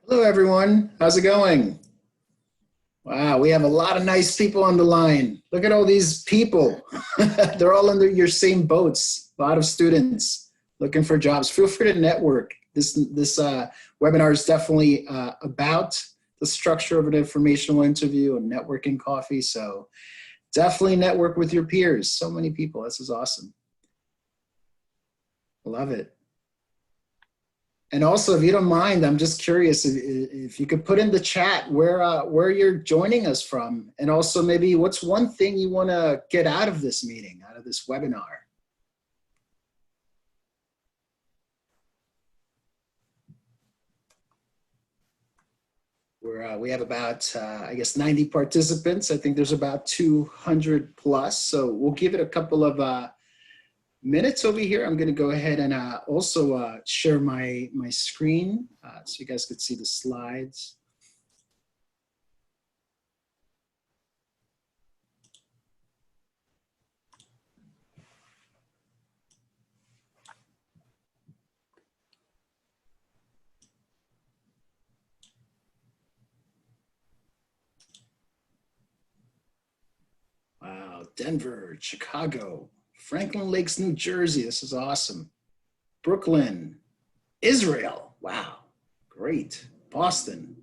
Hello, everyone. How's it going? Wow, we have a lot of nice people on the line. Look at all these people. They're all under your same boats. A lot of students looking for jobs. Feel free to network. This webinar is definitely about the structure of an informational interview and networking coffee. So definitely network with your peers. So many people. This is awesome. Love it. And also, if you don't mind, I'm just curious if you could put in the chat where you're joining us from, and also maybe what's one thing you want to get out of this meeting, out of this webinar. We have about, I guess, 90 participants. I think there's about 200 plus. So we'll give it a couple of minutes over here. I'm going to go ahead and also share my screen so you guys could see the slides. Wow, Denver, Chicago, Franklin Lakes, New Jersey. This is awesome. Brooklyn, Israel. Wow, great. Boston.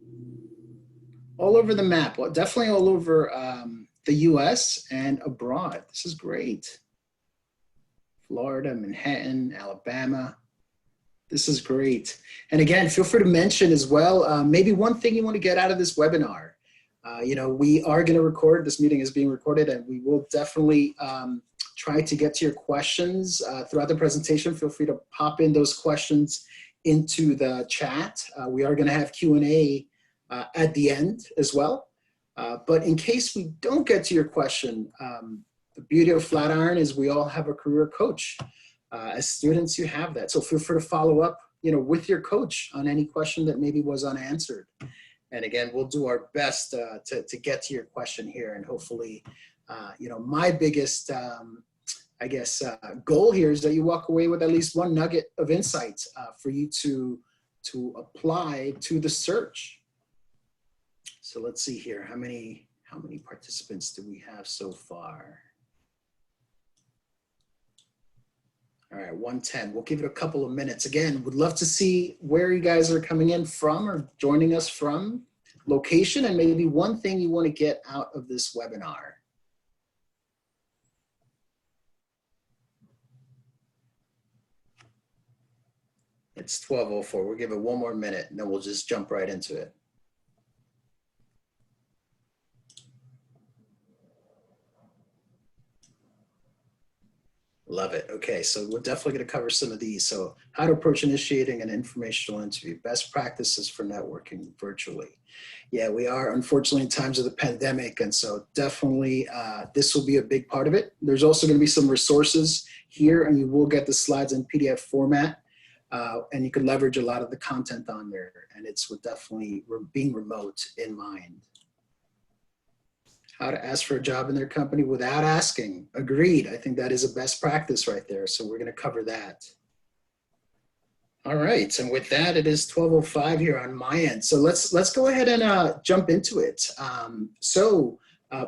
All over the map. Well, definitely all over the US and abroad. This is great. Florida, Manhattan, Alabama. This is great. And again, feel free to mention as well, maybe one thing you want to get out of this webinar. You know, we are going to record, this meeting is being recorded, and we will definitely try to get to your questions throughout the presentation. Feel free to pop in those questions into the chat. We are going to have Q&A at the end as well. But in case we don't get to your question, the beauty of Flatiron is we all have a career coach. As students, you have that. So feel free to follow up, you know, with your coach on any question that maybe was unanswered. And again, we'll do our best to get to your question here. And hopefully, you know, my biggest, I guess, goal here is that you walk away with at least one nugget of insights for you to apply to the search. So let's see here. How many participants do we have so far? All right, 110. We'll give it a couple of minutes. Again, would love to see where you guys are coming in from or joining us from, location, and maybe one thing you want to get out of this webinar. It's 12:04. We'll give it one more minute and then we'll just jump right into it. Love it. Okay, so we're definitely going to cover some of these. So how to approach initiating an informational interview, best practices for networking virtually. Yeah, we are unfortunately in times of the pandemic, and so definitely this will be a big part of it. There's also going to be some resources here, and you will get the slides in PDF format, and you can leverage a lot of the content on there, and it's with definitely being remote in mind. How to ask for a job in their company without asking. Agreed. I think that is a best practice right there. So we're going to cover that. All right. And with that, it is 12:05 here on my end. So let's go ahead and jump into it.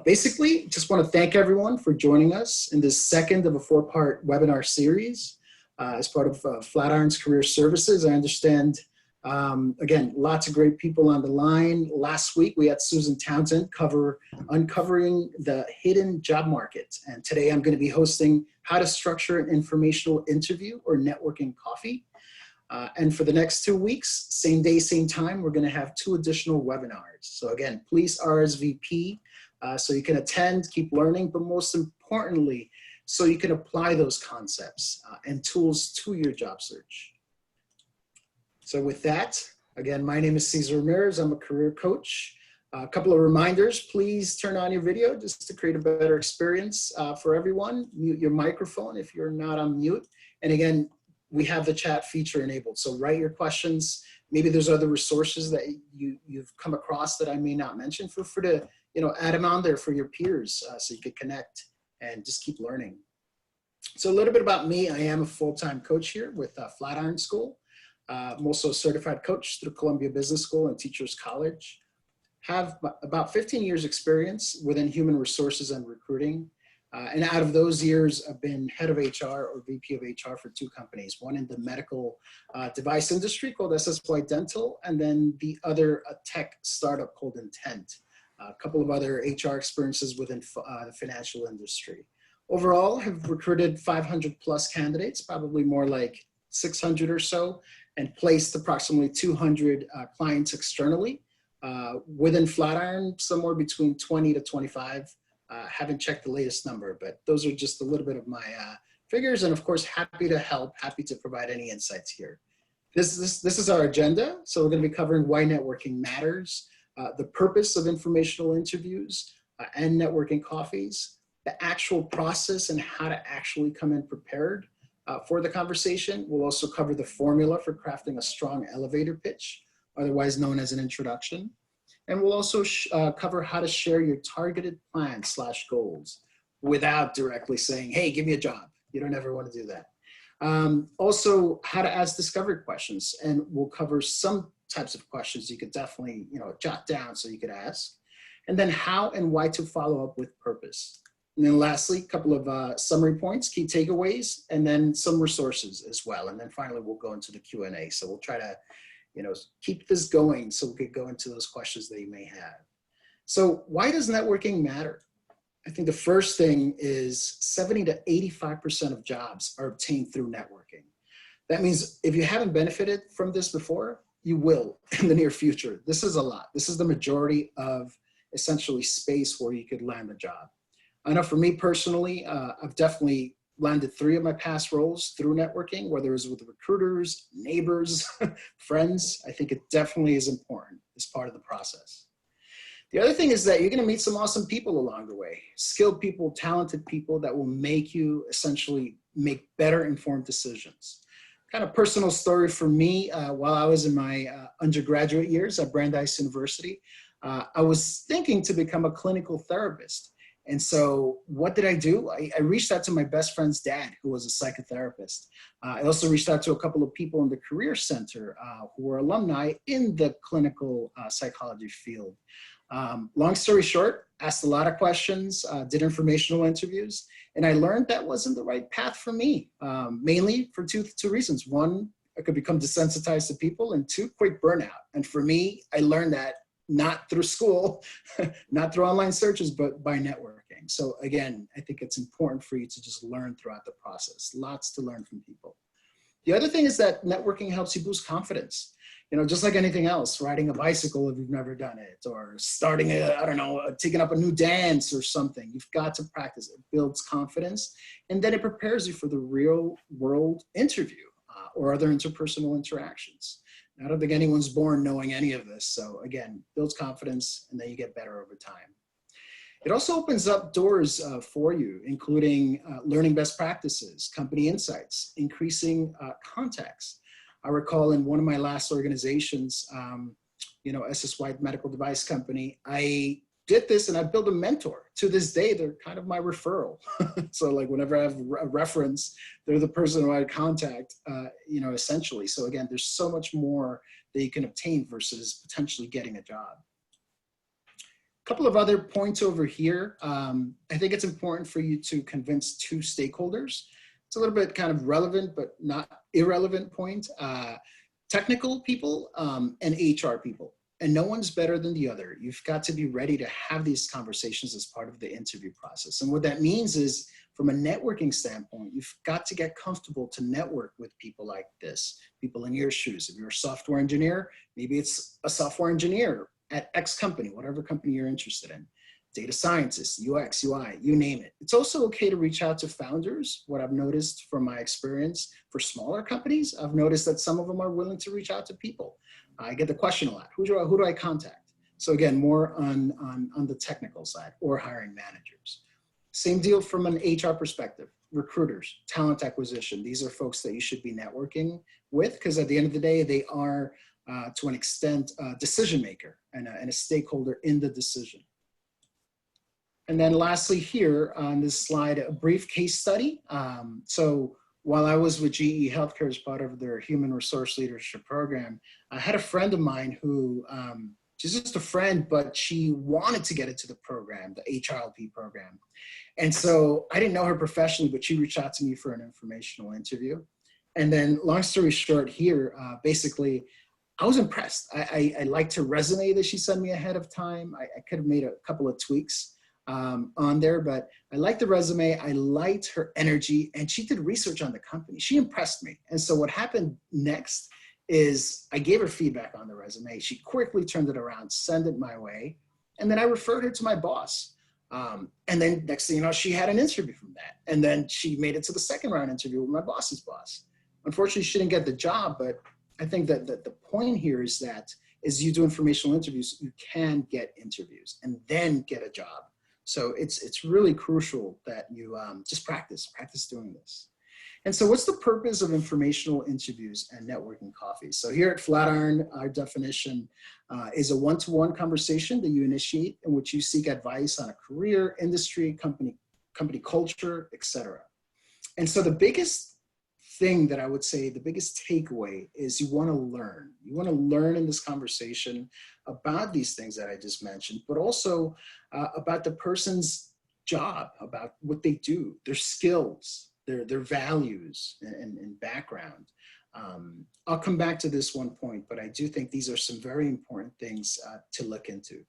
Basically, just want to thank everyone for joining us in this second of a 4-part webinar series as part of Flatiron's Career Services. I understand again, lots of great people on the line. Last week, we had Susan Townsend cover uncovering the hidden job market. And today I'm going to be hosting how to structure an informational interview or networking coffee. And for the next 2 weeks, same day, same time, we're going to have 2 additional webinars. So again, please RSVP so you can attend, keep learning, but most importantly, so you can apply those concepts and tools to your job search. So with that, again, my name is Cesar Ramirez. I'm a career coach. A couple of reminders, please turn on your video just to create a better experience for everyone. Mute your microphone if you're not on mute. And again, we have the chat feature enabled. So write your questions. Maybe there's other resources that you've come across that I may not mention. Feel free to add them on there for your peers so you can connect and just keep learning. So a little bit about me. I am a full-time coach here with Flatiron School. I'm also a certified coach through Columbia Business School and Teachers College. Have about 15 years experience within human resources and recruiting. And out of those years, I've been head of HR or VP of HR for 2 companies, one in the medical device industry called SSY Dental, and then the other a tech startup called Intent. A couple of other HR experiences within the financial industry. Overall, have recruited 500 plus candidates, probably more like 600 or so, and placed approximately 200 clients externally. Within Flatiron, somewhere between 20 to 25. Haven't checked the latest number, but those are just a little bit of my figures. And of course, happy to help, happy to provide any insights here. This is our agenda. So we're going to be covering why networking matters, the purpose of informational interviews and networking coffees, the actual process and how to actually come in prepared for the conversation. We'll also cover the formula for crafting a strong elevator pitch, otherwise known as an introduction. And we'll also cover how to share your targeted plans / goals without directly saying, hey, give me a job. You don't ever want to do that. Also, how to ask discovery questions. And we'll cover some types of questions you could definitely jot down so you could ask. And then how and why to follow up with purpose. And then lastly, a couple of summary points, key takeaways, and then some resources as well. And then finally, we'll go into the Q&A. So we'll try to keep this going so we could go into those questions that you may have. So why does networking matter? I think the first thing is 70 to 85% of jobs are obtained through networking. That means if you haven't benefited from this before, you will in the near future. This is a lot. This is the majority of essentially space where you could land a job. I know for me personally, I've definitely landed 3 of my past roles through networking, whether it was with recruiters, neighbors, friends. I think it definitely is important as part of the process. The other thing is that you're going to meet some awesome people along the way, skilled people, talented people that will make you essentially make better informed decisions. Kind of personal story for me, while I was in my undergraduate years at Brandeis University, I was thinking to become a clinical therapist. And so what did I do? I reached out to my best friend's dad, who was a psychotherapist. I also reached out to a couple of people in the Career Center who were alumni in the clinical psychology field. Long story short, asked a lot of questions, did informational interviews, and I learned that wasn't the right path for me, mainly for two reasons. One, I could become desensitized to people, and 2, quick burnout. And for me, I learned that not through school, not through online searches, but by networking. So again, I think it's important for you to just learn throughout the process. Lots to learn from people. The other thing is that networking helps you boost confidence. Just like anything else, riding a bicycle if you've never done it, or starting taking up a new dance or something. You've got to practice. It builds confidence, and then it prepares you for the real world interview or other interpersonal interactions. I don't think anyone's born knowing any of this. So again, builds confidence, and then you get better over time. It also opens up doors for you, including learning best practices, company insights, increasing contacts. I recall in one of my last organizations, SSY Medical Device Company, I did this and I built a mentor. To this day, they're kind of my referral. So like whenever I have a reference, they're the person who I contact, essentially. So again, there's so much more that you can obtain versus potentially getting a job. A couple of other points over here. I think it's important for you to convince 2 stakeholders. It's a little bit kind of relevant, but not irrelevant point. Technical people and HR people. And no one's better than the other. You've got to be ready to have these conversations as part of the interview process. And what that means is, from a networking standpoint, you've got to get comfortable to network with people like this, people in your shoes. If you're a software engineer, maybe it's a software engineer at X company, whatever company you're interested in. Data scientists, UX, UI, you name it. It's also okay to reach out to founders. What I've noticed from my experience for smaller companies, I've noticed that some of them are willing to reach out to people. I get the question a lot, who do I contact? So again, more on the technical side, or hiring managers. Same deal from an HR perspective, recruiters, talent acquisition. These are folks that you should be networking with, because at the end of the day, they are, to an extent, a decision maker and a stakeholder in the decision. And then lastly here on this slide, a brief case study. So while I was with GE Healthcare as part of their human resource leadership program, I had a friend of mine who, she's just a friend, but she wanted to get into the program, the HRLP program. And so I didn't know her professionally, but she reached out to me for an informational interview. And then long story short here, basically, I was impressed. I liked her resume that she sent me ahead of time. I could have made a couple of tweaks on there, but I liked the resume. I liked her energy, and she did research on the company. She impressed me. And so what happened next is I gave her feedback on the resume. She quickly turned it around, sent it my way, and then I referred her to my boss. And then next thing you know, she had an interview from that. And then she made it to the second round interview with my boss's boss. Unfortunately, she didn't get the job, but I think that the point here is that as you do informational interviews, you can get interviews and then get a job. So it's really crucial that you just practice doing this. And so what's the purpose of informational interviews and networking coffees? So here at Flatiron, our definition is a one-to-one conversation that you initiate in which you seek advice on a career, industry, company culture, etc. And so the biggest thing that I would say, the biggest takeaway is you want to learn. You want to learn in this conversation about these things that I just mentioned, but also about the person's job, about what they do, their skills, their values and background. I'll come back to this one point, but I do think these are some very important things to look into.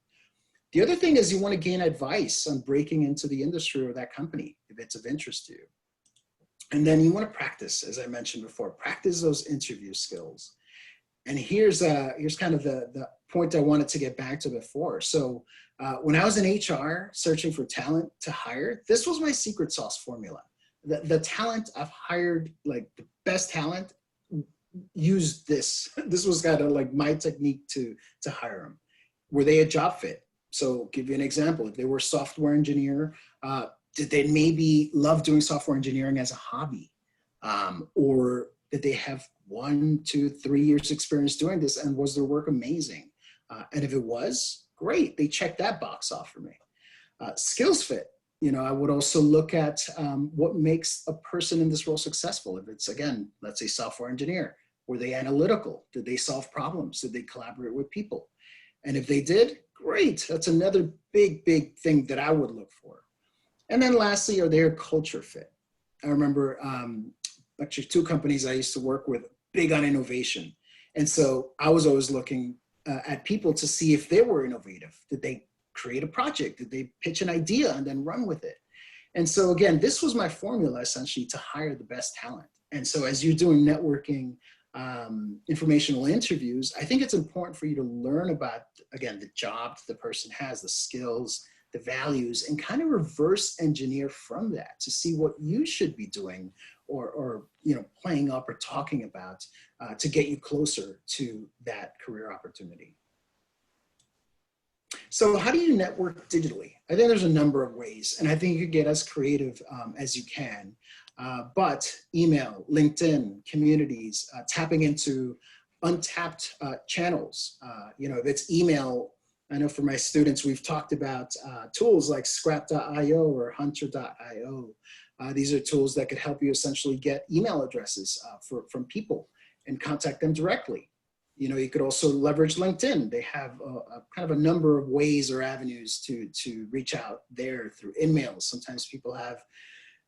The other thing is you want to gain advice on breaking into the industry or that company if it's of interest to you. And then you want to practice, as I mentioned before, practice those interview skills. And here's kind of the point I wanted to get back to before. So when I was in HR searching for talent to hire, this was my secret sauce formula. The talent I've hired, like the best talent, used this. This was kind of like my technique to hire them. Were they a job fit? So give you an example. If they were a software engineer, did they maybe love doing software engineering as a hobby? Or did they have 1, 2, 3 years experience doing this, and was their work amazing? And if it was, great, they checked that box off for me. Skills fit. You know, I would also look at what makes a person in this role successful. If it's, again, let's say software engineer, were they analytical? Did they solve problems? Did they collaborate with people? And if they did, great. That's another big thing that I would look for. And then lastly, are they a culture fit? I remember actually 2 companies I used to work with, big on innovation. And so I was always looking at people to see if they were innovative. Did they create a project? Did they pitch an idea and then run with it? And so again, this was my formula essentially to hire the best talent. And so as you're doing networking, informational interviews, I think it's important for you to learn about, again, the job the person has, the skills, the values, and kind of reverse engineer from that to see what you should be doing or you know, playing up or talking about to get you closer to that career opportunity. So how do you network digitally? I think there's a number of ways, and I think you could get as creative as you can. But email, LinkedIn, communities, tapping into untapped channels. You know, if it's email, I know for my students, we've talked about tools like scrap.io or hunter.io. These are tools that could help you essentially get email addresses from people and contact them directly. You know, you could also leverage LinkedIn. They have kind of a number of ways or avenues to reach out there through emails. Sometimes people have,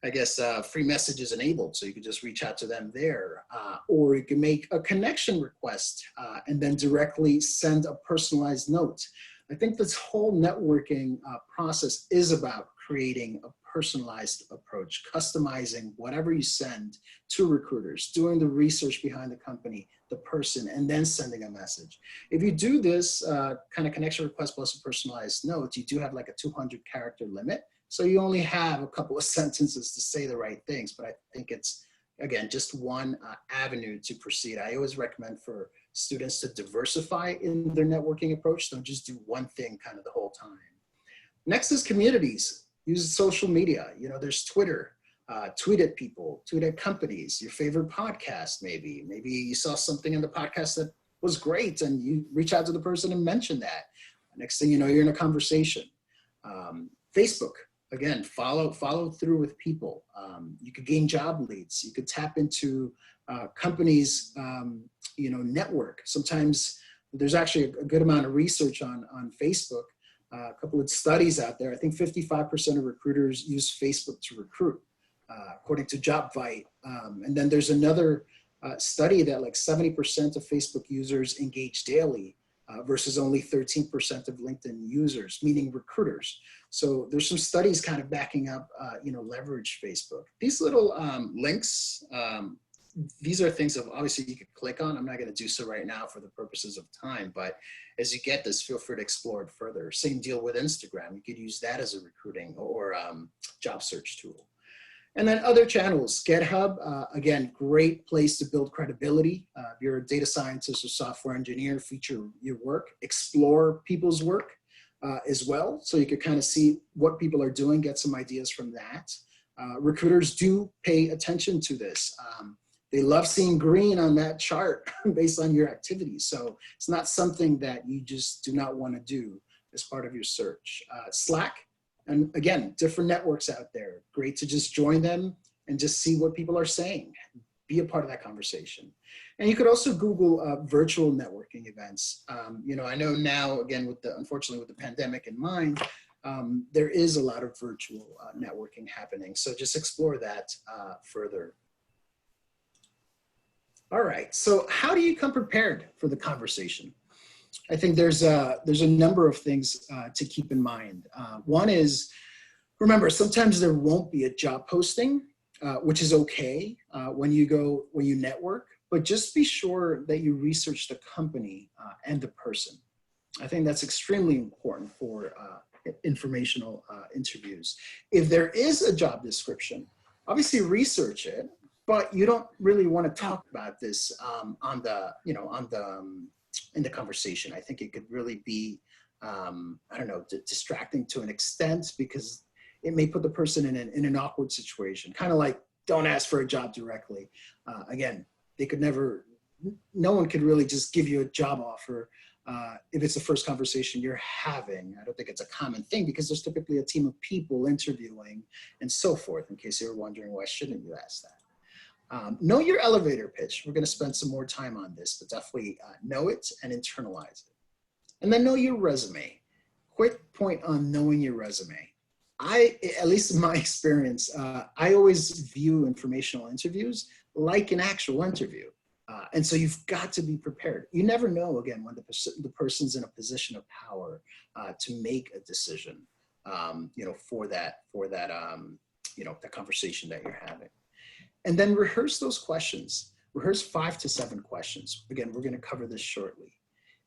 I guess, free messages enabled, so you could just reach out to them there. Or you can make a connection request and then directly send a personalized note. I think this whole networking process is about creating a personalized approach, customizing whatever you send to recruiters, doing the research behind the company, the person, and then sending a message. If you do this kind of connection request plus a personalized note, you do have like a 200-character limit. So you only have a couple of sentences to say the right things, but I think it's, again, just one avenue to proceed. I always recommend for students to diversify in their networking approach. Don't just do one thing kind of the whole time. Next is communities. Use social media. You know, there's Twitter. Tweet at people, tweet at companies, your favorite podcast maybe. Maybe you saw something in the podcast that was great and you reach out to the person and mention that. Next thing you know, you're in a conversation. Facebook. again, follow through with people. You could gain job leads. You could tap into companies, network. Sometimes there's actually a good amount of research on Facebook. A couple of studies out there. I think 55% of recruiters use Facebook to recruit, according to JobVite. And then there's another study that like 70% of Facebook users engage daily versus only 13% of LinkedIn users, meaning recruiters. So there's some studies kind of backing up, leverage Facebook. These little links, these are things that obviously you could click on. I'm not going to do so right now for the purposes of time, but as you get this, feel free to explore it further. Same deal with Instagram. You could use that as a recruiting or job search tool. And then other channels, GitHub, again, great place to build credibility. If you're a data scientist or software engineer, feature your work, explore people's work as well. So you could kind of see what people are doing, get some ideas from that. Recruiters do pay attention to this. They love seeing green on that chart based on your activities. So it's not something that you just do not want to do as part of your search. Slack, and again, different networks out there. Great to just join them and just see what people are saying. Be a part of that conversation. And you could also Google virtual networking events. I know now, again, unfortunately with the pandemic in mind, there is a lot of virtual networking happening. So just explore that further. All right, so how do you come prepared for the conversation? I think there's a number of things to keep in mind. One is, remember, sometimes there won't be a job posting, which is okay when you network, but just be sure that you research the company and the person. I think that's extremely important for informational interviews. If there is a job description, obviously research it, but you don't really want to talk about this in the conversation. I think it could really be, distracting to an extent because it may put the person in an awkward situation. Kind of like, don't ask for a job directly. Again, no one could really just give you a job offer if it's the first conversation you're having. I don't think it's a common thing because there's typically a team of people interviewing and so forth, in case you were wondering why shouldn't you ask that. Know your elevator pitch. We're going to spend some more time on this, but definitely know it and internalize it. And then know your resume. Quick point on knowing your resume. At least in my experience, I always view informational interviews like an actual interview. And so you've got to be prepared. You never know, again, when the person's in a position of power to make a decision, for that the conversation that you're having. And then rehearse those questions. Rehearse 5 to 7 questions. Again, we're going to cover this shortly.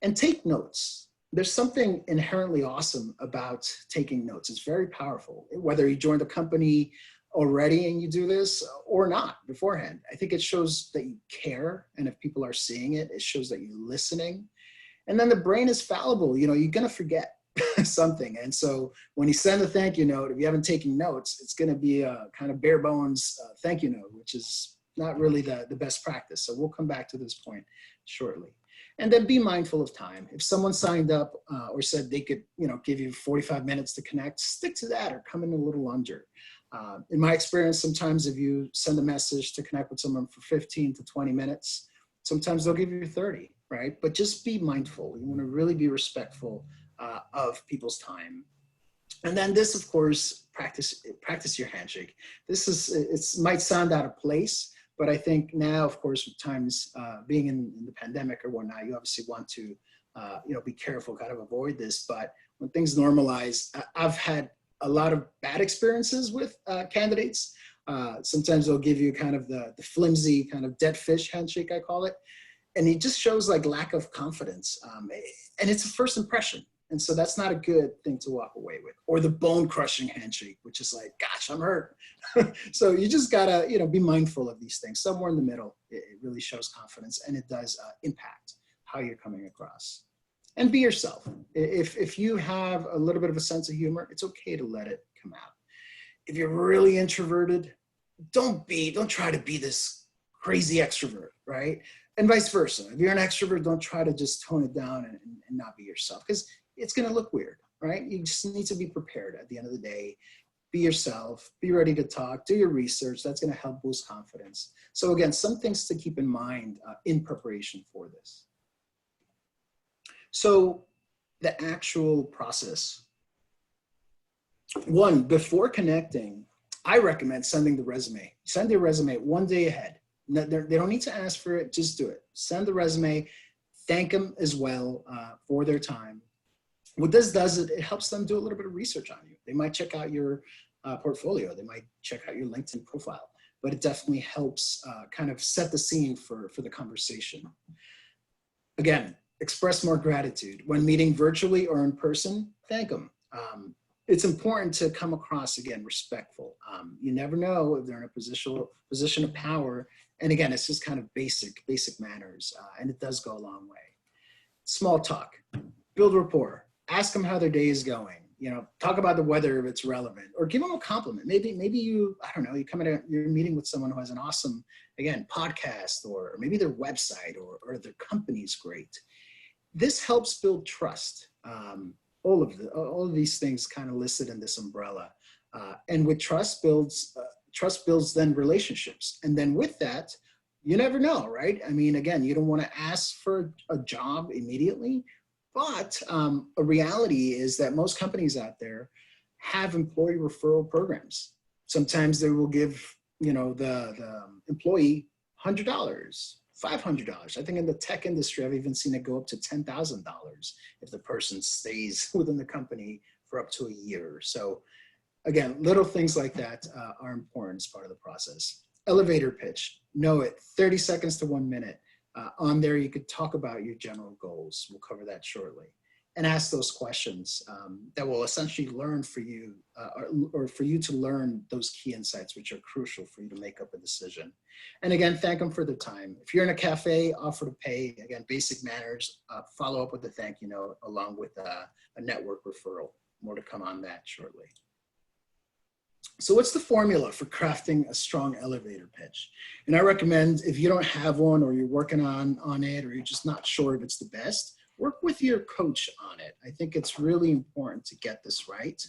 And take notes. There's something inherently awesome about taking notes. It's very powerful. Whether you joined the company already and you do this or not beforehand, I think it shows that you care. And if people are seeing it, it shows that you're listening. And then the brain is fallible. You're going to forget something. And so when you send a thank you note, if you haven't taken notes, it's going to be a kind of bare bones thank you note, which is not really the best practice. So we'll come back to this point shortly. And then be mindful of time. If someone signed up or said they could, give you 45 minutes to connect, stick to that or come in a little under. In my experience, sometimes if you send a message to connect with someone for 15 to 20 minutes, sometimes they'll give you 30, right? But just be mindful. You want to really be respectful of people's time. And then this, of course, practice your handshake. It might sound out of place, but I think now, of course, with times being in the pandemic or whatnot, you obviously want to, be careful, kind of avoid this. But when things normalize, I've had a lot of bad experiences with candidates. Sometimes they'll give you kind of the flimsy kind of dead fish handshake, I call it. And it just shows like lack of confidence. And it's a first impression. And so that's not a good thing to walk away with. Or the bone crushing handshake, which is like, gosh, I'm hurt. So you just gotta, be mindful of these things. Somewhere in the middle, it really shows confidence and it does impact how you're coming across. And be yourself. If you have a little bit of a sense of humor, it's okay to let it come out. If you're really introverted, don't try to be this crazy extrovert, right? And vice versa. If you're an extrovert, don't try to just tone it down and not be yourself, because it's going to look weird, right? You just need to be prepared at the end of the day. be yourself, be ready to talk, do your research. That's going to help boost confidence. So again, some things to keep in mind in preparation for this. So the actual process. One, before connecting, I recommend sending the resume. Send your resume one day ahead. They don't need to ask for it, just do it. Send the resume, thank them as well for their time. What this does, it helps them do a little bit of research on you. They might check out your portfolio. They might check out your LinkedIn profile, but it definitely helps kind of set the scene for the conversation. Again, express more gratitude. When meeting virtually or in person, thank them. It's important to come across, again, respectful. You never know if they're in a position of power. And again, it's just kind of basic manners, and it does go a long way. Small talk, build rapport, ask them how their day is going. You know, talk about the weather if it's relevant, or give them a compliment. Maybe you, I don't know, you're meeting with someone who has an awesome, again, podcast, or maybe their website or their company's great. This helps build trust. All of these things kind of listed in this umbrella. And with trust builds then relationships. And then with that, you never know, right? I mean, again, you don't want to ask for a job immediately, but a reality is that most companies out there have employee referral programs. Sometimes they will give, you know, the employee $100, $500. I think in the tech industry, I've even seen it go up to $10,000 if the person stays within the company for up to a year. So again, little things like that are important as part of the process. Elevator pitch, know it, 30 seconds to 1 minute. On there, you could talk about your general goals. We'll cover that shortly. And ask those questions that will essentially learn for you, or for you to learn those key insights, which are crucial for you to make up a decision. And again, thank them for their time. If you're in a cafe, offer to pay. Again, basic manners, follow up with a thank you note along with a network referral. More to come on that shortly. So what's the formula for crafting a strong elevator pitch? And I recommend, if you don't have one, or you're working on it, or you're just not sure if it's the best, work with your coach on it. I think it's really important to get this right.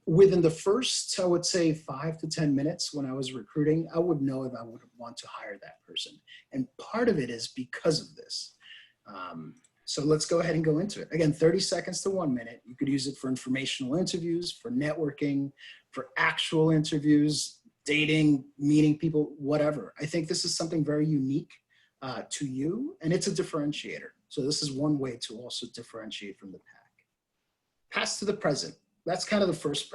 Within the first, I would say 5 to 10 minutes when I was recruiting, I would know if I would want to hire that person. And part of it is because of this. So let's go ahead and go into it. Again, 30 seconds to 1 minute. You could use it for informational interviews, for networking, for actual interviews, dating, meeting people, whatever. I think this is something very unique to you, and it's a differentiator. So this is one way to also differentiate from the pack. Past to the present. That's kind of the first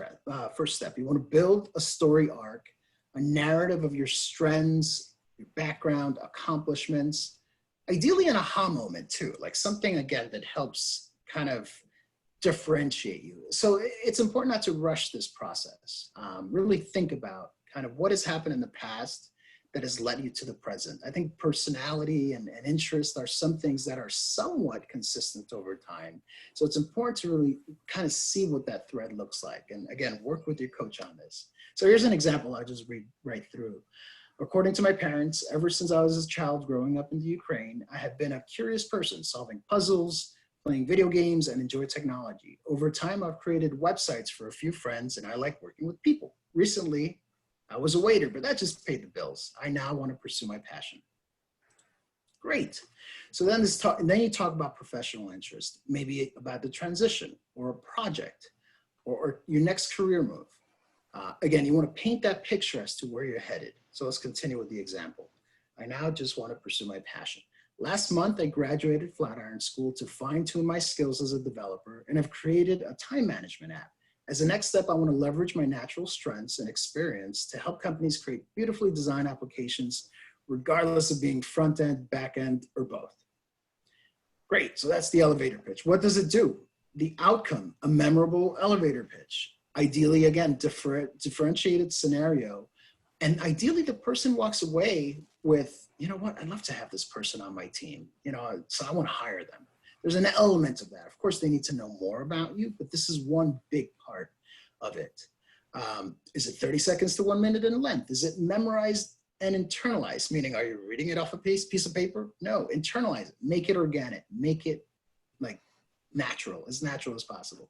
step. You want to build a story arc, a narrative of your strengths, your background, accomplishments, ideally an aha moment too, like something, again, that helps kind of differentiate you. So it's important not to rush this process. Really think about kind of what has happened in the past that has led you to the present. I think personality and interest are some things that are somewhat consistent over time. So it's important to really kind of see what that thread looks like. And again, work with your coach on this. So here's an example I'll just read right through. According to my parents, ever since I was a child growing up in the Ukraine, I have been a curious person, solving puzzles, playing video games, and enjoy technology. Over time, I've created websites for a few friends, and I like working with people. Recently, I was a waiter, but that just paid the bills. I now want to pursue my passion. Great. So then you talk about professional interest, maybe about the transition or a project or your next career move. Again, you want to paint that picture as to where you're headed. So let's continue with the example. I now just want to pursue my passion. Last month, I graduated Flatiron School to fine-tune my skills as a developer and have created a time management app. As a next step, I want to leverage my natural strengths and experience to help companies create beautifully designed applications, regardless of being front-end, back-end, or both. Great, so that's the elevator pitch. What does it do? The outcome, a memorable elevator pitch. Ideally, again, differentiated scenario. And ideally, the person walks away with, you know what, I'd love to have this person on my team. You know, so I want to hire them. There's an element of that. Of course, they need to know more about you, but this is one big part of it. Is it 30 seconds to 1 minute in length? Is it memorized and internalized? Meaning, are you reading it off a piece of paper? No, internalize it. Make it organic. Make it like natural as possible.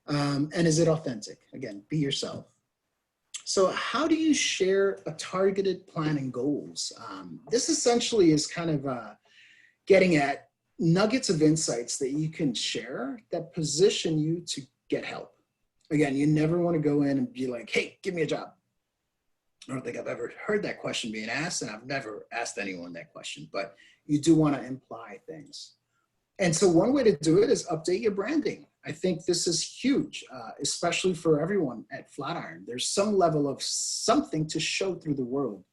And is it authentic? Again, be yourself. So how do you share a targeted plan and goals? This essentially is kind of getting at nuggets of insights that you can share that position you to get help. Again, you never want to go in and be like, hey, give me a job. I don't think I've ever heard that question being asked, and I've never asked anyone that question, but you do want to imply things. And so one way to do it is update your branding. I think this is huge, especially for everyone at Flatiron. There's some level of something to show through the world,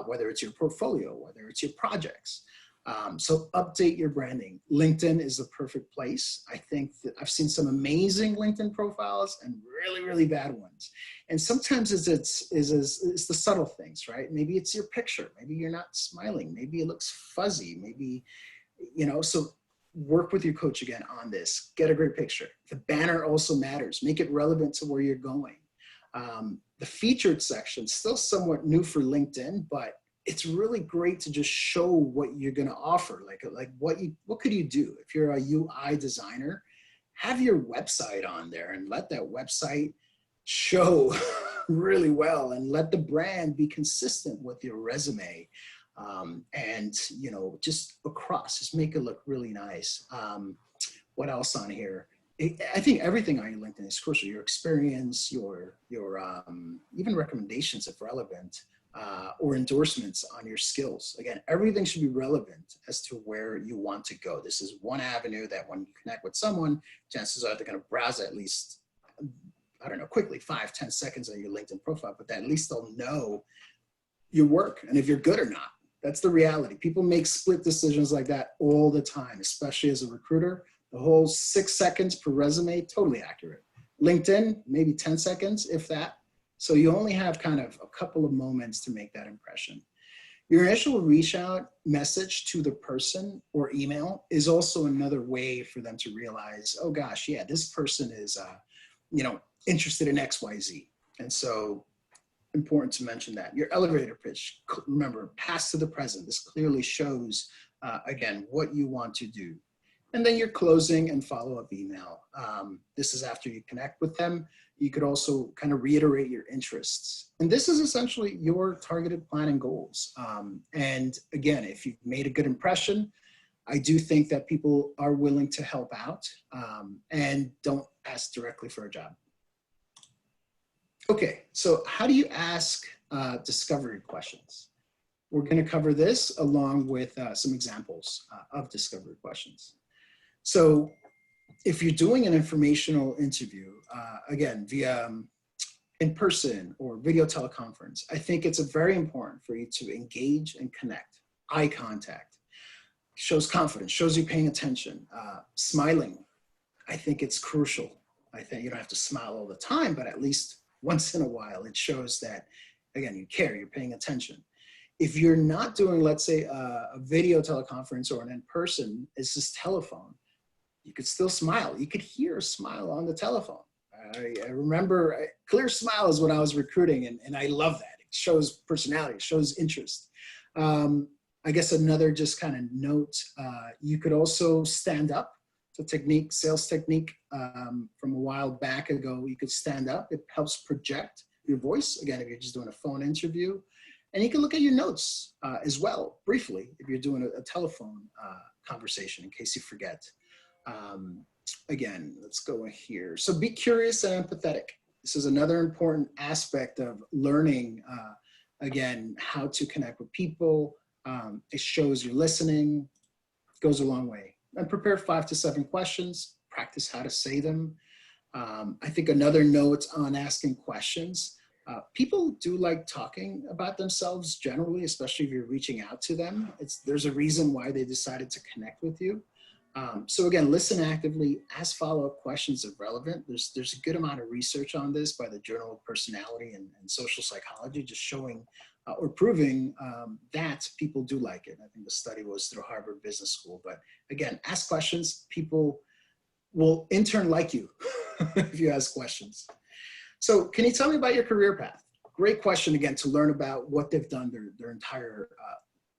whether it's your portfolio, whether it's your projects. So update your branding. LinkedIn is the perfect place. I think that I've seen some amazing LinkedIn profiles and really, really bad ones. And sometimes it's the subtle things, right? Maybe it's your picture. Maybe you're not smiling. Maybe it looks fuzzy. Maybe, so work with your coach again on this. Get a great picture. The banner also matters. Make it relevant to where you're going. The featured section, still somewhat new for LinkedIn, but it's really great to just show what you're going to offer. Like what could you do? If you're a UI designer, have your website on there and let that website show really well, and let the brand be consistent with your resume. And just across, just make it look really nice. What else on here? I think everything on your LinkedIn is crucial. Your experience, your even recommendations if relevant, or endorsements on your skills. Again, everything should be relevant as to where you want to go. This is one avenue that when you connect with someone, chances are they're going to browse at least, I don't know, quickly, 5-10 seconds on your LinkedIn profile, but at least they'll know your work and if you're good or not. That's the reality. People make split decisions like that all the time, especially as a recruiter. The whole 6 seconds per resume, totally accurate. LinkedIn, maybe 10 seconds, if that. So you only have kind of a couple of moments to make that impression. Your initial reach out message to the person or email is also another way for them to realize, oh gosh, yeah, this person is, interested in X, Y, Z. And so important to mention that. Your elevator pitch, remember, past to the present. This clearly shows, again, what you want to do. And then your closing and follow-up email. This is after you connect with them. You could also kind of reiterate your interests. And this is essentially your targeted plan and goals. And again, if you've made a good impression, I do think that people are willing to help out, and don't ask directly for a job. Okay, so how do you ask discovery questions? We're going to cover this along with some examples of discovery questions. So if you're doing an informational interview, again, via in person or video teleconference, I think it's very important for you to engage and connect. Eye contact shows confidence, shows you paying attention. Smiling, I think it's crucial. I think you don't have to smile all the time, but at least once in a while, it shows that, again, you care, you're paying attention. If you're not doing, let's say, a video teleconference or an in-person, it's just telephone, you could still smile. You could hear a smile on the telephone. I remember, clear smile is when I was recruiting, and I love that. It shows personality, it shows interest. I guess another just kind of note, you could also stand up. It's a technique, sales technique from a while back ago. You could stand up. It helps project your voice. Again, if you're just doing a phone interview. And you can look at your notes as well, briefly, if you're doing a telephone conversation, in case you forget. Again, let's go here. So be curious and empathetic. This is another important aspect of learning, again, how to connect with people. It shows you're listening, goes a long way. And prepare 5 to 7 questions, practice how to say them. I think another note on asking questions, people do like talking about themselves generally, especially if you're reaching out to them. There's a reason why they decided to connect with you. So again, listen actively, ask follow-up questions if relevant. There's a good amount of research on this by the Journal of Personality and Social Psychology, just showing or proving that people do like it. I think the study was through Harvard Business School. But again, ask questions. People will in turn like you if you ask questions. So can you tell me about your career path? Great question, again, to learn about what they've done their entire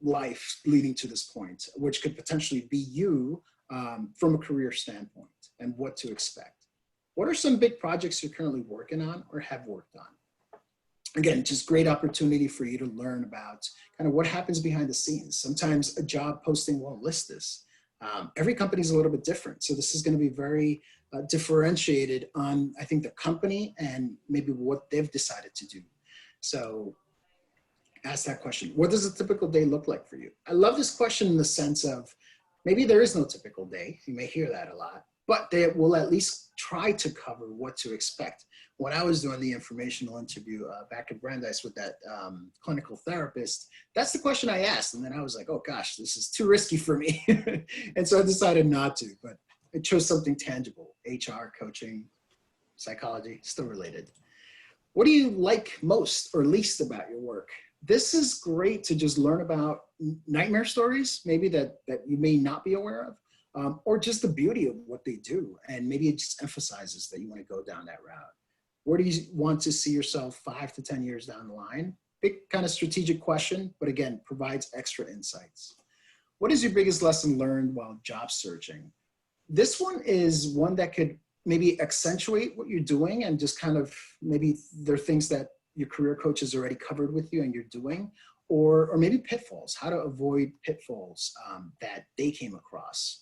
life leading to this point, which could potentially be you from a career standpoint and what to expect. What are some big projects you're currently working on or have worked on? Again, just great opportunity for you to learn about kind of what happens behind the scenes. Sometimes a job posting won't list this. Every company is a little bit different. So this is going to be very differentiated on, I think, the company and maybe what they've decided to do. So ask that question. What does a typical day look like for you? I love this question in the sense of maybe there is no typical day. You may hear that a lot, but they will at least try to cover what to expect. When I was doing the informational interview back at Brandeis with that clinical therapist, that's the question I asked. And then I was like, oh gosh, this is too risky for me. And so I decided not to, but I chose something tangible. HR, coaching, psychology, still related. What do you like most or least about your work? This is great to just learn about nightmare stories, maybe that you may not be aware of, or just the beauty of what they do. And maybe it just emphasizes that you want to go down that route. Where do you want to see yourself 5 to 10 years down the line? Big kind of strategic question, but again, provides extra insights. What is your biggest lesson learned while job searching? This one is one that could maybe accentuate what you're doing and just kind of maybe there are things that your career coach has already covered with you and you're doing, or maybe pitfalls, how to avoid pitfalls that they came across.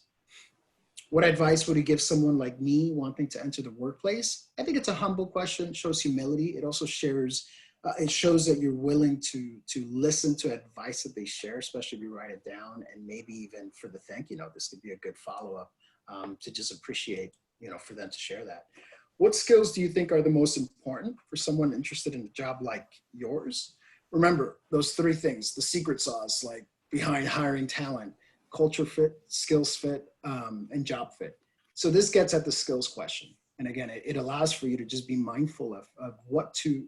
What advice would you give someone like me wanting to enter the workplace? I think it's a humble question, shows humility. It also shares, it shows that you're willing to listen to advice that they share, especially if you write it down, and maybe even for the thank you note, this could be a good follow-up to just appreciate, for them to share that. What skills do you think are the most important for someone interested in a job like yours? Remember those 3 things, the secret sauce, like behind hiring talent: culture fit, skills fit, and job fit. So this gets at the skills question. And again, it allows for you to just be mindful of what to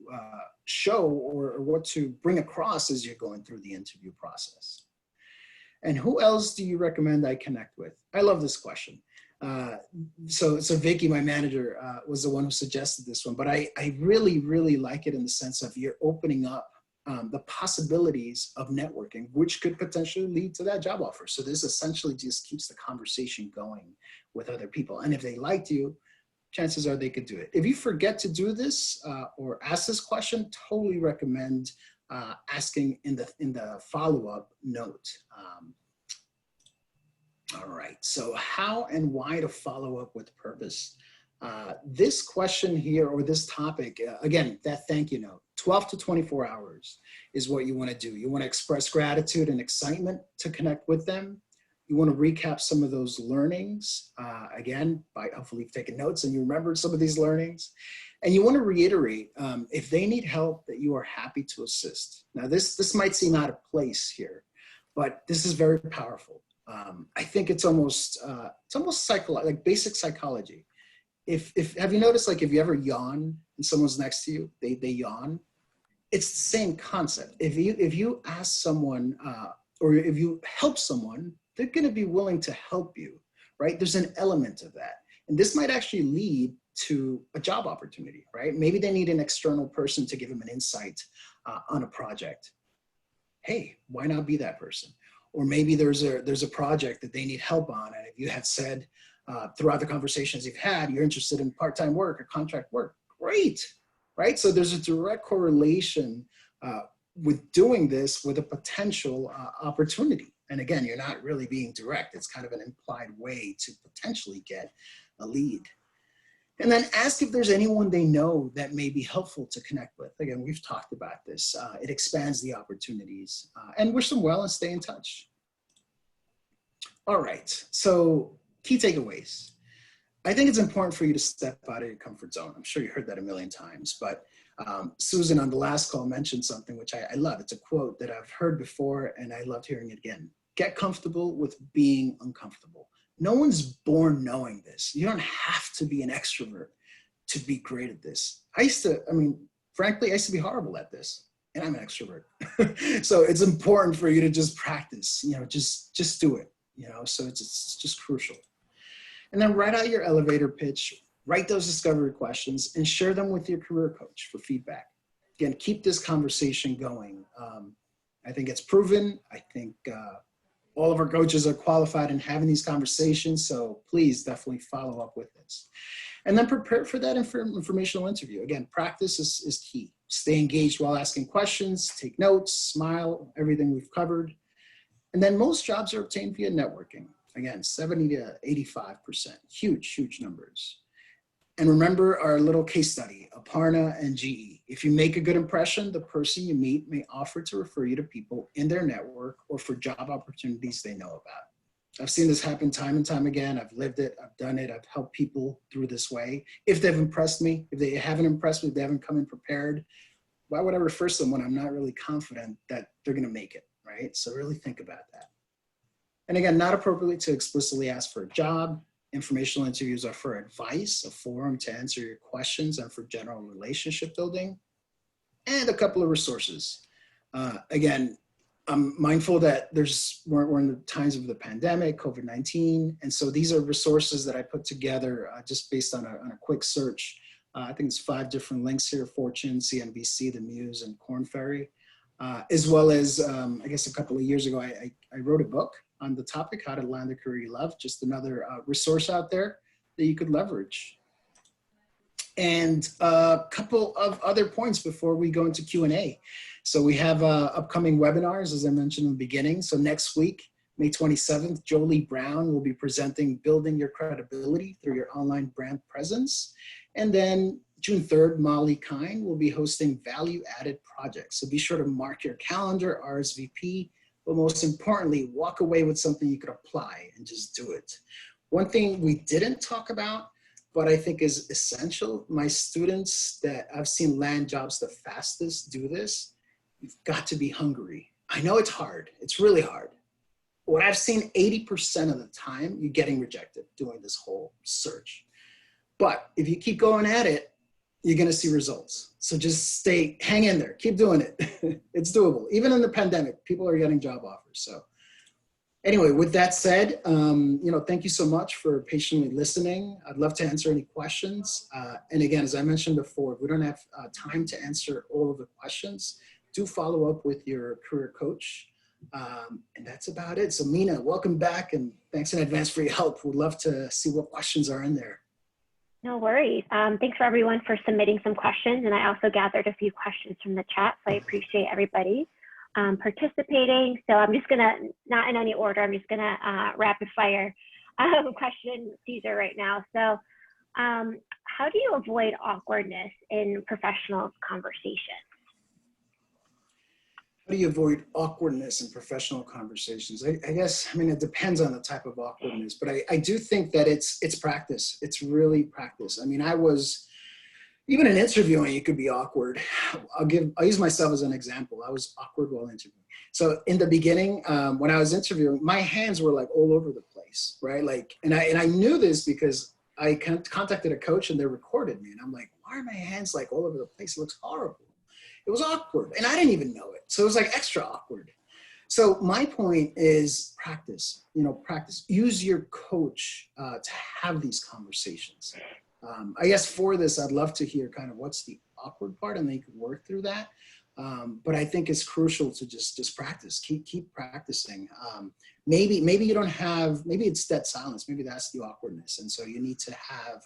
show or what to bring across as you're going through the interview process. And who else do you recommend I connect with? I love this question. So Vicky, my manager, was the one who suggested this one, but I really, really like it in the sense of you're opening up the possibilities of networking, which could potentially lead to that job offer. So this essentially just keeps the conversation going with other people. And if they liked you, chances are they could do it. If you forget to do this or ask this question, totally recommend asking in the follow-up note. All right, so how and why to follow up with purpose? This question here, or this topic, again, that thank you note, 12 to 24 hours is what you want to do. You want to express gratitude and excitement to connect with them. You want to recap some of those learnings, again, by hopefully you've taken notes and you remembered some of these learnings. And you want to reiterate, if they need help, that you are happy to assist. Now, this might seem out of place here, but this is very powerful. I think it's almost like basic psychology. If have you noticed, like, if you ever yawn and someone's next to you, they yawn, it's the same concept. If you ask someone or if you help someone, they're going to be willing to help you, right? There's an element of that. And this might actually lead to a job opportunity, right? Maybe they need an external person to give them an insight on a project. Hey, why not be that person? Or maybe there's a project that they need help on. And if you had said throughout the conversations you've had, you're interested in part-time work or contract work, great, right? So there's a direct correlation with doing this with a potential opportunity. And again, you're not really being direct. It's kind of an implied way to potentially get a lead. And then ask if there's anyone they know that may be helpful to connect with. Again, we've talked about this. It expands the opportunities. And wish them well and stay in touch. All right, so key takeaways. I think it's important for you to step out of your comfort zone. I'm sure you heard that a million times, but Susan on the last call mentioned something which I love. It's a quote that I've heard before and I loved hearing it again. Get comfortable with being uncomfortable. No one's born knowing this. You don't have to be an extrovert to be great at this. Frankly, I used to be horrible at this, and I'm an extrovert. So it's important for you to just practice, just do it, so it's just crucial. And then write out your elevator pitch, write those discovery questions, and share them with your career coach for feedback. Again, keep this conversation going. I think it's proven. I think All of our coaches are qualified in having these conversations, so please definitely follow up with this. And then prepare for that informational interview. Again, practice is key. Stay engaged while asking questions, take notes, smile, everything we've covered. And then most jobs are obtained via networking. Again, 70 to 85%, huge numbers. And remember our little case study, Aparna and GE. If you make a good impression, the person you meet may offer to refer you to people in their network or for job opportunities they know about. I've seen this happen time and time again. I've lived it, I've done it, I've helped people through this way. If they've impressed me, if they haven't impressed me, if they haven't come in prepared, why would I refer someone I'm not really confident that they're gonna make it, right? So really think about that. And again, not appropriately to explicitly ask for a job. Informational interviews are for advice, a forum to answer your questions, and for general relationship building. And a couple of resources. Again, I'm mindful that we're in the times of the pandemic, COVID-19, and so these are resources that I put together just based on a quick search. I think it's 5 different links here: Fortune, CNBC, The Muse, and Korn Ferry. As well as, I guess a couple of years ago, I wrote a book on the topic, How to Land a Career You Love, just another resource out there that you could leverage. And a couple of other points before we go into Q&A. So we have upcoming webinars, as I mentioned in the beginning. So next week, May 27th, Jolie Brown will be presenting Building Your Credibility Through Your Online Brand Presence. And then June 3rd, Molly Kine will be hosting Value Added Projects. So be sure to mark your calendar, RSVP, but most importantly, walk away with something you could apply and just do it. One thing we didn't talk about, but I think is essential, my students that I've seen land jobs the fastest do this, you've got to be hungry. I know it's hard, it's really hard. What I've seen 80% of the time, you're getting rejected doing this whole search. But if you keep going at it, you're gonna see results. So just hang in there, keep doing it. It's doable. Even in the pandemic, people are getting job offers. So anyway, with that said, thank you so much for patiently listening. I'd love to answer any questions. And again, as I mentioned before, if we don't have time to answer all of the questions, do follow up with your career coach. And that's about it. So Mina, welcome back, and thanks in advance for your help. We'd love to see what questions are in there. No worries. Thanks for everyone for submitting some questions. And I also gathered a few questions from the chat. So I appreciate everybody participating. So I'm just gonna, not in any order, I'm just gonna rapid fire question Cesar right now. So how do you avoid awkwardness in professional conversations? How do you avoid awkwardness in professional conversations? I guess, it depends on the type of awkwardness, but I do think that it's practice. It's really practice. Even in interviewing, you could be awkward. I'll use myself as an example. I was awkward while interviewing. So in the beginning, when I was interviewing, my hands were like all over the place, right? And I knew this because I contacted a coach and they recorded me. And I'm like, why are my hands like all over the place? It looks horrible. It was awkward, and I didn't even know it. So it was like extra awkward. So my point is practice, practice. Use your coach to have these conversations. I guess for this, I'd love to hear kind of what's the awkward part, and then you can work through that. But I think it's crucial to just practice, keep practicing. Maybe you don't have, maybe it's dead silence. Maybe that's the awkwardness. And so you need to have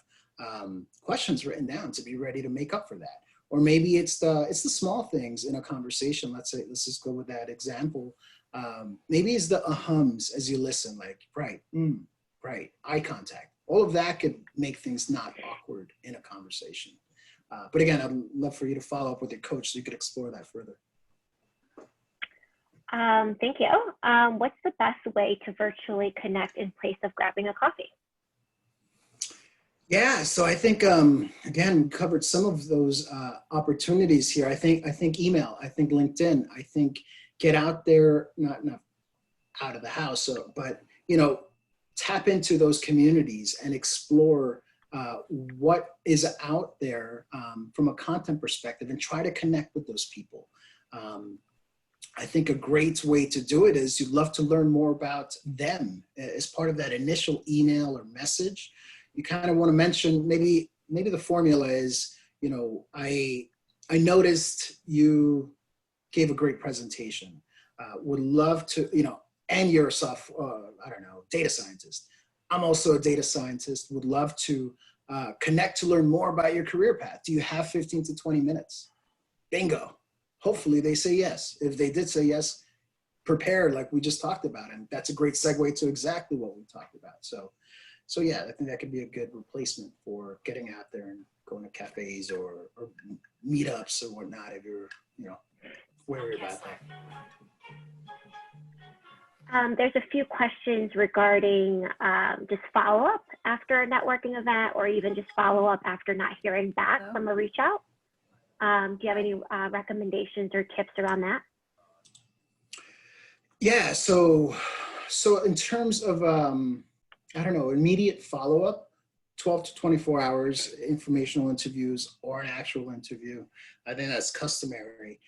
questions written down to be ready to make up for that. Or maybe it's the small things in a conversation. Let's just go with that example. Maybe it's the ahums as you listen, like, right, right, eye contact. All of that could make things not awkward in a conversation. But again, I'd love for you to follow up with your coach so you could explore that further. Thank you. What's the best way to virtually connect in place of grabbing a coffee? Yeah, so I think, again, we covered some of those opportunities here. I think email, I think LinkedIn, I think get out there, not out of the house, but, tap into those communities and explore what is out there from a content perspective and try to connect with those people. I think a great way to do it is you'd love to learn more about them as part of that initial email or message. You kind of want to mention, maybe the formula is, I noticed you gave a great presentation. Would love to, and you're a I don't know, data scientist. I'm also a data scientist, would love to connect to learn more about your career path. Do you have 15 to 20 minutes? Bingo. Hopefully they say yes. If they did say yes, prepare like we just talked about. And that's a great segue to exactly what we talked about. So yeah, I think that could be a good replacement for getting out there and going to cafes or meetups or whatnot if you're, worried about that. There's a few questions regarding just follow-up after a networking event, or even just follow-up after not hearing back from a reach out. Do you have any recommendations or tips around that? Yeah, so in terms of, I don't know, immediate follow-up, 12 to 24 hours, informational interviews or an actual interview, I think that's customary.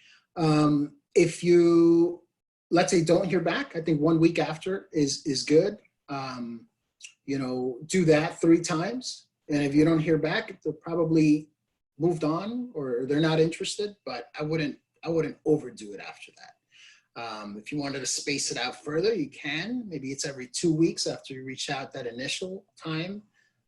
If you, let's say, don't hear back, I think 1 week after is good. Do that 3 times. And if you don't hear back, they're probably moved on or they're not interested, but I wouldn't overdo it after that. If you wanted to space it out further, you can. Maybe it's every 2 weeks after you reach out that initial time.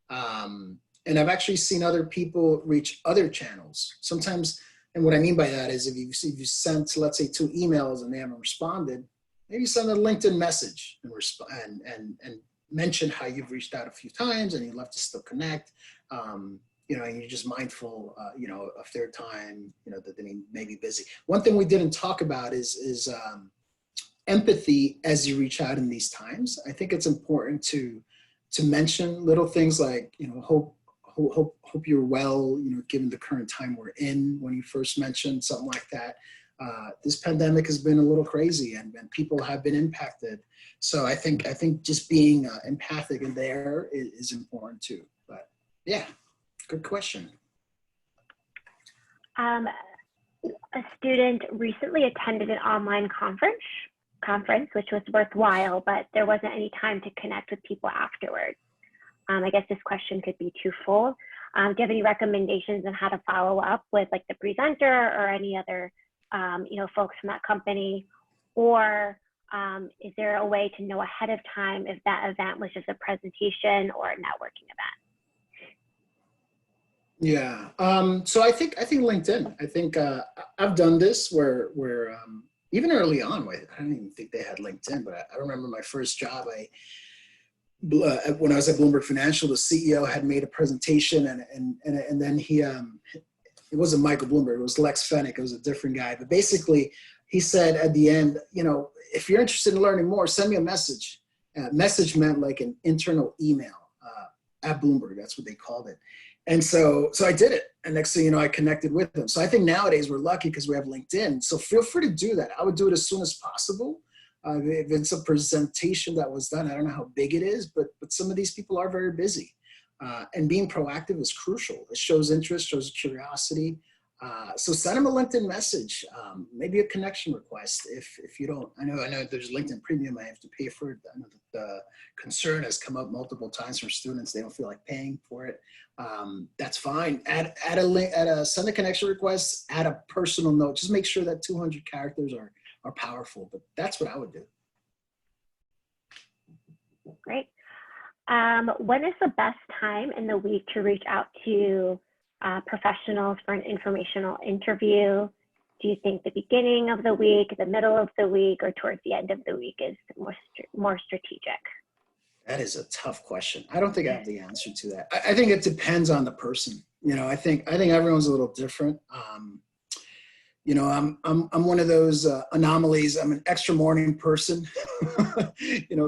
And I've actually seen other people reach other channels. Sometimes, and what I mean by that is if you sent, let's say, 2 emails and they haven't responded, maybe send a LinkedIn message and mention how you've reached out a few times and you'd love to still connect. And you're just mindful, of their time, that they may be busy. One thing we didn't talk about is empathy as you reach out in these times. I think it's important to mention little things like, hope you're well, given the current time we're in. When you first mentioned something like that, this pandemic has been a little crazy and people have been impacted. So I think just being empathic in there is important too. But yeah. Good question. A student recently attended an online conference, which was worthwhile, but there wasn't any time to connect with people afterwards. I guess this question could be twofold. Do you have any recommendations on how to follow up with like the presenter or any other, folks from that company? Or is there a way to know ahead of time if that event was just a presentation or a networking event? Yeah. So I think LinkedIn. I think I've done this where even early on, I don't even think they had LinkedIn, but I remember my first job. When I was at Bloomberg Financial, the CEO had made a presentation, and then he it wasn't Michael Bloomberg, it was Lex Fennick. It was a different guy, but basically he said at the end, if you're interested in learning more, send me a message. Message meant like an internal email at Bloomberg. That's what they called it. And so I did it. And next thing you know, I connected with them. So I think nowadays we're lucky because we have LinkedIn. So feel free to do that. I would do it as soon as possible. If it's a presentation that was done, I don't know how big it is, but some of these people are very busy. And being proactive is crucial. It shows interest, shows curiosity. So send them a LinkedIn message, maybe a connection request. If you don't, I know there's LinkedIn Premium. I have to pay for it. I know that the concern has come up multiple times from students. They don't feel like paying for it. That's fine. Add a link, send a connection request, add a personal note. Just make sure that 200 characters are powerful. But that's what I would do. Great. When is the best time in the week to reach out to professionals for an informational interview? Do you think the beginning of the week, the middle of the week, or towards the end of the week is more strategic? That is a tough question. I don't think I have the answer to that. I think it depends on the person. I think everyone's a little different. I'm one of those anomalies. I'm an extra morning person.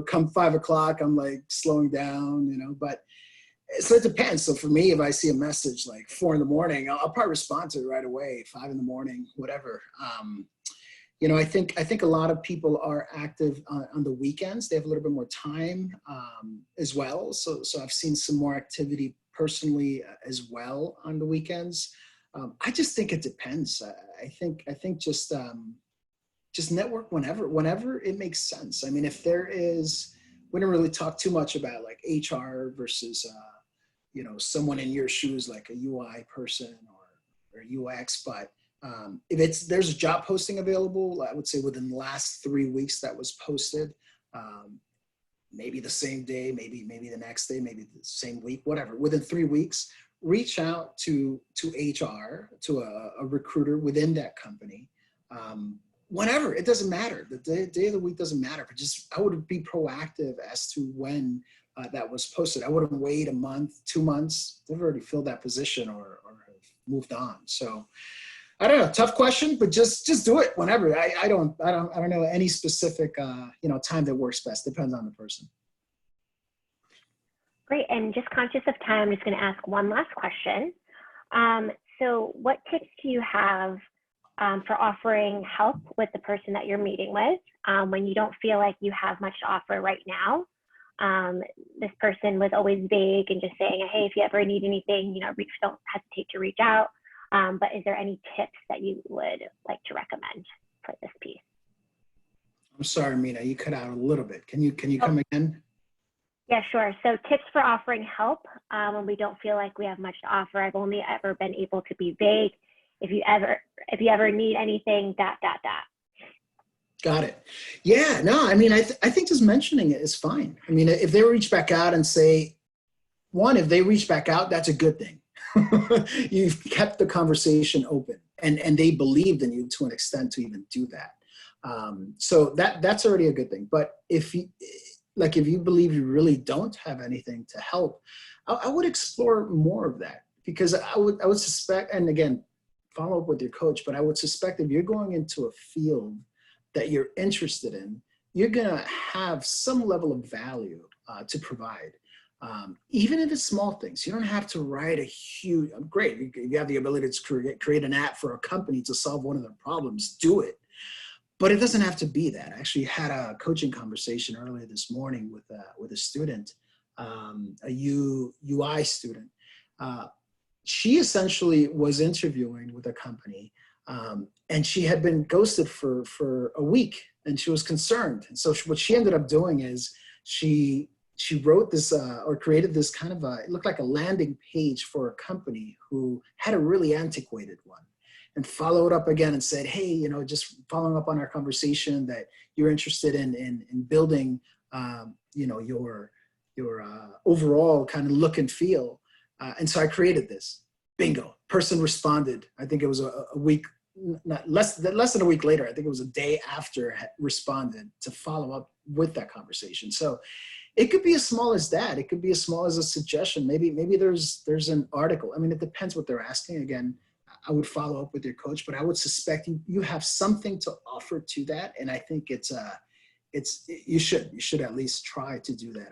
Come 5 o'clock, I'm like slowing down. But so it depends. So for me, if I see a message like 4 a.m, I'll probably respond to it right away. 5 a.m, whatever. I think a lot of people are active on the weekends. They have a little bit more time as well. So I've seen some more activity personally as well on the weekends. I just think it depends. I think just network whenever it makes sense. I mean, if there is, we don't really talk too much about like HR versus someone in your shoes, like a UI person or UX, but if there's a job posting available, I would say within the last 3 weeks that was posted, maybe the same day, maybe the next day, maybe the same week, whatever. Within 3 weeks, reach out to HR, to a recruiter within that company. Whenever, it doesn't matter. The day of the week doesn't matter, but just I would be proactive as to when that was posted. I wouldn't wait a month, 2 months. They've already filled that position or have moved on. So I don't know, tough question, but just do it whenever. I don't know any specific time that works best. Depends on the person. Great, and just conscious of time, I'm just going to ask one last question. So what tips do you have for offering help with the person that you're meeting with when you don't feel like you have much to offer right now? This person was always vague and just saying, hey, if you ever need anything, don't hesitate to reach out. But is there any tips that you would like to recommend for this piece? I'm sorry, Mina, you cut out a little bit. Can you come again? Yeah, sure. So tips for offering help when we don't feel like we have much to offer. I've only ever been able to be vague. If you ever need anything, ... Got it. Yeah, no, I mean, I think just mentioning it is fine. I mean, if they reach back out and say, if they reach back out, that's a good thing. You've kept the conversation open and they believed in you to an extent to even do that. So that's already a good thing. But if you believe you really don't have anything to help, I would explore more of that, because I would suspect, and again, follow up with your coach, but I would suspect if you're going into a field that you're interested in, you're gonna have some level of value to provide. Even if it's small things, you don't have to write a huge, great, you have the ability to create an app for a company to solve one of their problems, do it. But it doesn't have to be that. I actually had a coaching conversation earlier this morning with a student, a UI student. She essentially was interviewing with a company, and she had been ghosted for a week, and she was concerned. And so what she ended up doing is she wrote this or created this kind of it looked like a landing page for a company who had a really antiquated one, and followed up again and said, hey, just following up on our conversation that you're interested in building, your overall kind of look and feel. And so I created this. Bingo. Person responded. I think it was a week, less than a week later. I think it was a day after responded to follow up with that conversation. So it could be as small as that. It could be as small as a suggestion. Maybe there's an article. I mean, it depends what they're asking. Again, I would follow up with your coach, but I would suspect you have something to offer to that. And I think you should at least try to do that.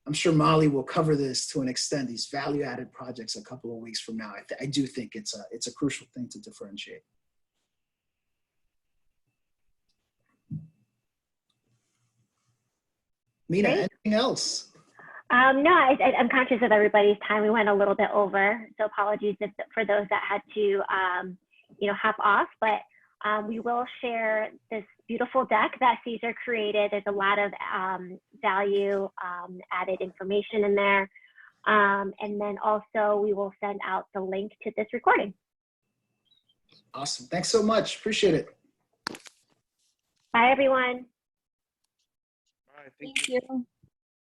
I'm sure Molly will cover this to an extent, these value-added projects a couple of weeks from now. I do think it's a crucial thing to differentiate. Mina, anything else? No, I'm conscious of everybody's time. We went a little bit over, so apologies for those that had to, hop off. But we will share this beautiful deck that Cesar created. There's a lot of value added information in there. And then also we will send out the link to this recording. Awesome. Thanks so much. Appreciate it. Bye, everyone. All right, thank you.